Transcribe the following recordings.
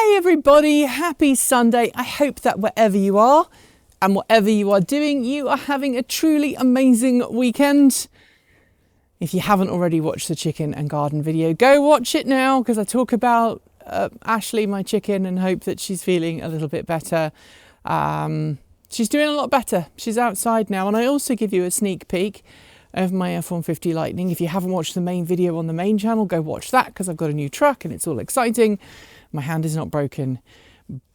Hi everybody, happy Sunday. I hope that wherever you are and whatever you are doing, you are having a truly amazing weekend. If you haven't already watched the chicken and garden video, go watch it now because I talk about Ashley, my chicken, and hope that she's feeling a little bit better. She's doing a lot better. She's outside now, and I also give you a sneak peek of my F-150 Lightning. If you haven't watched the main video on the main channel, go watch that because I've got a new truck and it's all exciting. My hand is not broken,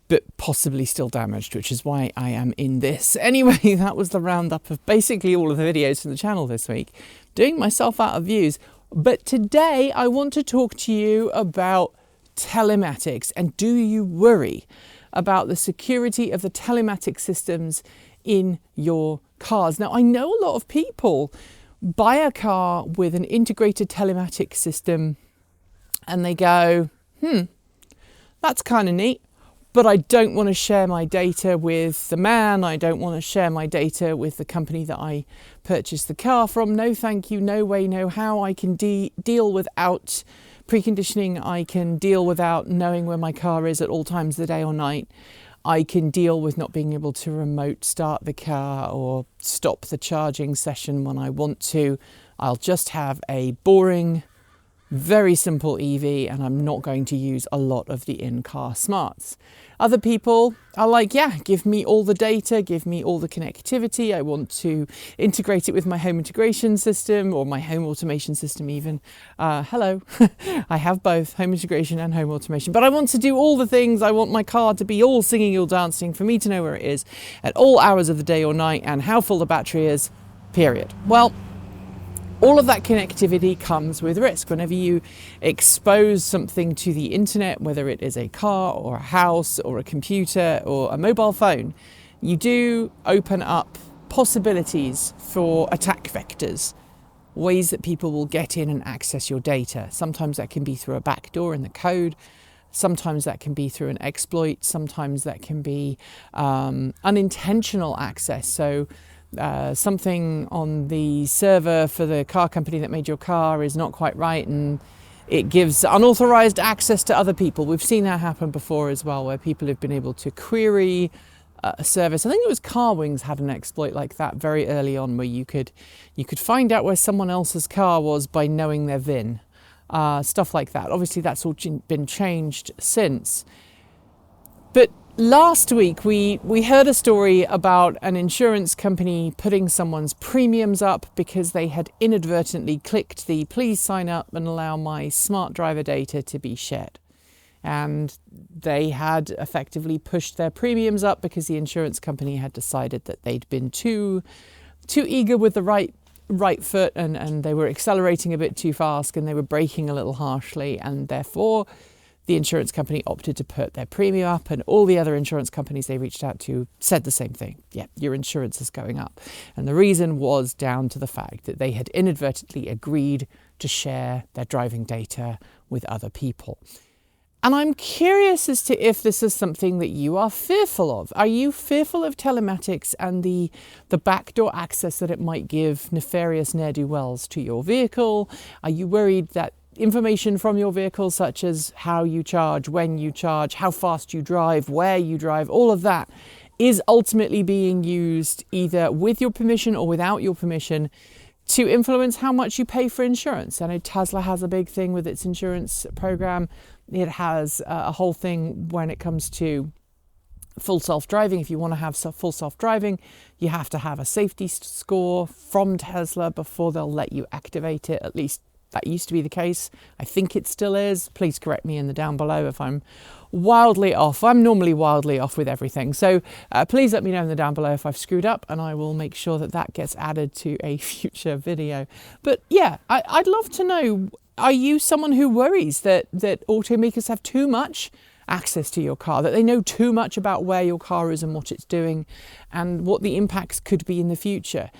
but possibly still damaged, which is why I am in this. Anyway, that was the roundup of basically all of the videos from the channel this week. Doing myself out of views. But today I want to talk to you about telematics, and do you worry about the security of the telematic systems in your cars? Now, I know a lot of people buy a car with an integrated telematic system and they go, that's kind of neat, but I don't want to share my data with the man. I don't want to share my data with the company that I purchased the car from. No, thank you. No way, no how. I can deal without preconditioning. I can deal without knowing where my car is at all times of the day or night. I can deal with not being able to remote start the car or stop the charging session when I want to. I'll just have a boring, very simple EV, and I'm not going to use a lot of the in-car smarts. Other people are like, yeah, give me all the data, give me all the connectivity. I want to integrate it with my home integration system or my home automation system even. Hello, I have both home integration and home automation, but I want to do all the things. I want my car to be all singing, all dancing, for me to know where it is at all hours of the day or night and how full the battery is, period. Well, all of that connectivity comes with risk. Whenever you expose something to the internet, whether it is a car or a house or a computer or a mobile phone, you do open up possibilities for attack vectors, ways that people will get in and access your data. Sometimes that can be through a backdoor in the code. Sometimes that can be through an exploit. Sometimes that can be unintentional access. So something on the server for the car company that made your car is not quite right and it gives unauthorized access to other people. We've seen that happen before as well, where people have been able to query a service. I think it was CarWings had an exploit like that very early on, where you could find out where someone else's car was by knowing their VIN. Stuff like that. Obviously that's all been changed since. But last week, we heard a story about an insurance company putting someone's premiums up because they had inadvertently clicked the please sign up and allow my smart driver data to be shared. And they had effectively pushed their premiums up because the insurance company had decided that they'd been too eager with the right foot and they were accelerating a bit too fast and they were braking a little harshly, and therefore the insurance company opted to put their premium up, and all the other insurance companies they reached out to said the same thing. Yeah, your insurance is going up. And the reason was down to the fact that they had inadvertently agreed to share their driving data with other people. And I'm curious as to if this is something that you are fearful of. Are you fearful of telematics and the backdoor access that it might give nefarious ne'er-do-wells to your vehicle? Are you worried that information from your vehicle, such as how you charge, when you charge, how fast you drive, where you drive, all of that is ultimately being used either with your permission or without your permission to influence how much you pay for insurance? I know Tesla has a big thing with its insurance program. It has a whole thing when it comes to full self-driving. If you want to have full self-driving, you have to have a safety score from Tesla before they'll let you activate it. At least that used to be the case. I think it still is. Please correct me in the down below if I'm wildly off. I'm normally wildly off with everything. So please let me know in the down below if I've screwed up, and I will make sure that that gets added to a future video. But yeah, I'd love to know, are you someone who worries that automakers have too much access to your car, that they know too much about where your car is and what it's doing and what the impacts could be in the future?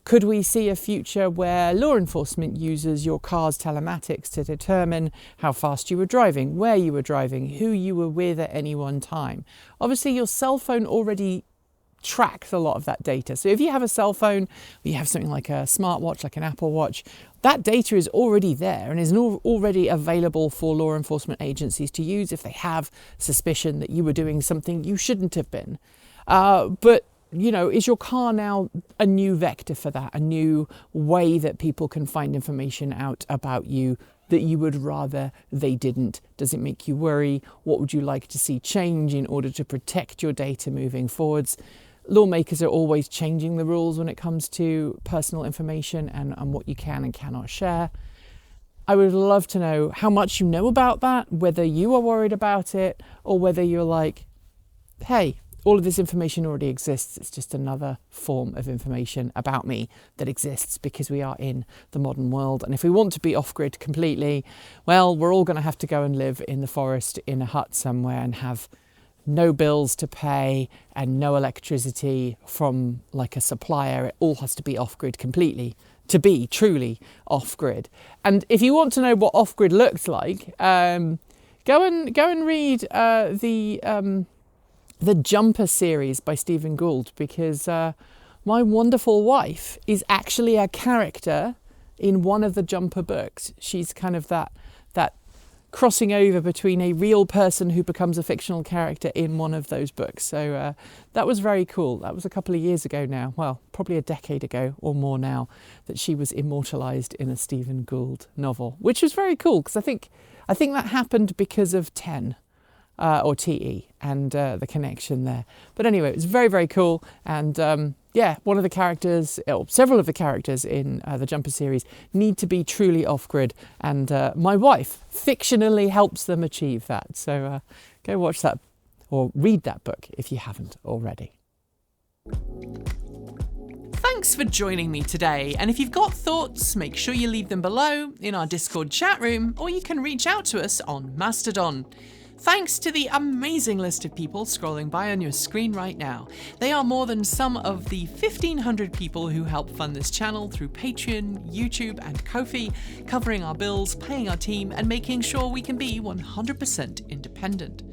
Could we see a future where law enforcement uses your car's telematics to determine how fast you were driving, where you were driving, who you were with at any one time? Obviously, your cell phone already tracks a lot of that data. So if you have a cell phone, or you have something like a smartwatch, like an Apple Watch, that data is already there and is already available for law enforcement agencies to use if they have suspicion that you were doing something you shouldn't have been. But is your car now a new vector for that, a new way that people can find information out about you that you would rather they didn't? Does it make you worry? What would you like to see change in order to protect your data moving forwards? Lawmakers are always changing the rules when it comes to personal information and what you can and cannot share. I would love to know how much you know about that, whether you are worried about it or whether you're like, hey, all of this information already exists. It's just another form of information about me that exists because we are in the modern world. And if we want to be off-grid completely, well, we're all going to have to go and live in the forest in a hut somewhere and have no bills to pay and no electricity from like a supplier. It all has to be off-grid completely to be truly off-grid. And if you want to know what off-grid looks like, go and read the Jumper series by Stephen Gould, because my wonderful wife is actually a character in one of the Jumper books. She's kind of that crossing over between a real person who becomes a fictional character in one of those books. So that was very cool. That was a couple of years ago now, well, probably a decade ago or more now, that she was immortalised in a Stephen Gould novel, which was very cool because I think that happened because of 10. Or TE and the connection there. But anyway, it was very, very cool. And one of the characters, or several of the characters in the Jumper series need to be truly off-grid. And my wife fictionally helps them achieve that. So go watch that or read that book if you haven't already. Thanks for joining me today, and if you've got thoughts, make sure you leave them below in our Discord chat room, or you can reach out to us on Mastodon. Thanks to the amazing list of people scrolling by on your screen right now. They are more than some of the 1,500 people who help fund this channel through Patreon, YouTube and Ko-fi, covering our bills, paying our team and making sure we can be 100% independent.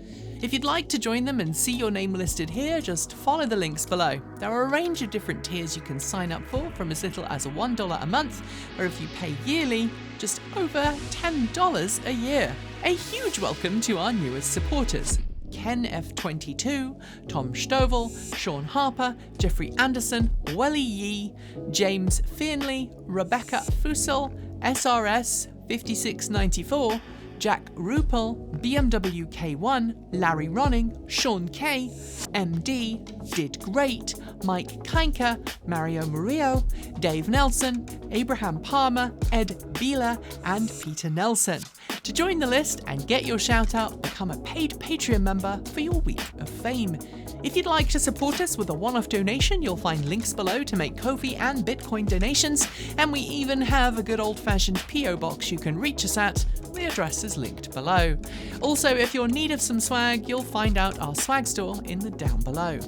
If you'd like to join them and see your name listed here, just follow the links below. There are a range of different tiers you can sign up for, from as little as $1 a month, or if you pay yearly, just over $10 a year. A huge welcome to our newest supporters: Ken F22, Tom Stovall, Sean Harper, Jeffrey Anderson, Welly Yee, James Fearnley, Rebecca Fussell, SRS 5694, Jack Rupel, BMW K1, Larry Ronning, Sean K, MD, Did Great, Mike Kainka, Mario Murillo, Dave Nelson, Abraham Palmer, Ed Beeler, and Peter Nelson. To join the list and get your shout out, become a paid Patreon member for your week of fame. If you'd like to support us with a one-off donation, you'll find links below to make Ko-fi and Bitcoin donations, and we even have a good old-fashioned PO box you can reach us at. The address is linked below. Also, if you're in need of some swag, you'll find out our swag store in the down below.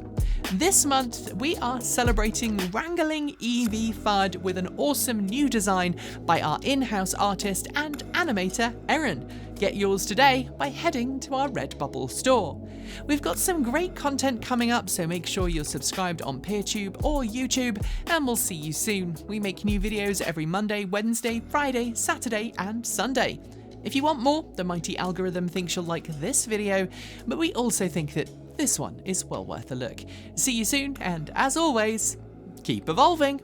This month, we are celebrating Wrangling EV FUD with an awesome new design by our in-house artist and animator, Erin. Get yours today by heading to our Redbubble store. We've got some great content coming up, so make sure you're subscribed on PeerTube or YouTube, and we'll see you soon. We make new videos every Monday, Wednesday, Friday, Saturday, and Sunday. If you want more, the mighty algorithm thinks you'll like this video, but we also think that this one is well worth a look. See you soon, and as always, keep evolving!